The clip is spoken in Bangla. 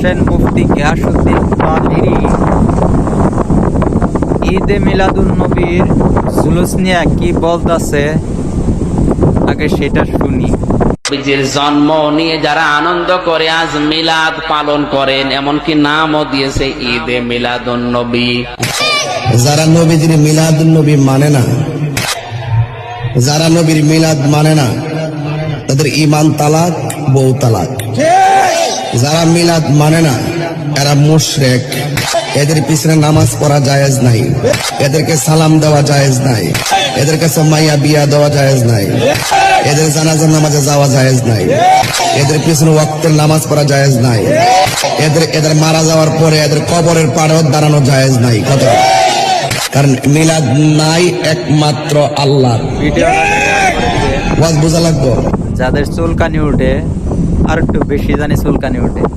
বলছেন মুফতি গিয়াসউদ্দিন কাদেরী ঈদে মিলাদুন নবীর জুলুস নিয়ে কি বলতাছে, আগে সেটা শুনি। নবীজির জন্ম নিয়ে যারা আনন্দ করে আজ মিলাদ পালন করেন, এমনকি নামও দিয়েছে ঈদে মিলাদুন নবী। যারা নবীজির মিলাদুন নবী মানে না, যারা নবীর মিলাদ মানে না, তাদের ঈমান তালাক, বউ তালাক। যারা মিলাদ মানে না এরা মুশরিক, এদের পিছনে নামাজ পড়া জায়েজ নাই, এদেরকে সালাম দেওয়া জায়েজ নাই, এদের কাছে মাইয়া বিয়া দেওয়া জায়েজ নাই, এদের জানাজার নামাজে যাওয়া জায়েজ নাই, এদের পিছনে ওয়াক্তের নামাজ পড়া জায়েজ নাই, এদের মারা যাওয়ার পরে এদের কবরের পাড়েও দাঁড়ানো জায়েজ নাই। কত? কারণ মিলাদ নাই একমাত্র আল্লাহর। ওয়াজ বোঝা লাগবে। যাদের চুলকানি উঠে আর একটু বেশি জানি চুলকানি উঠে।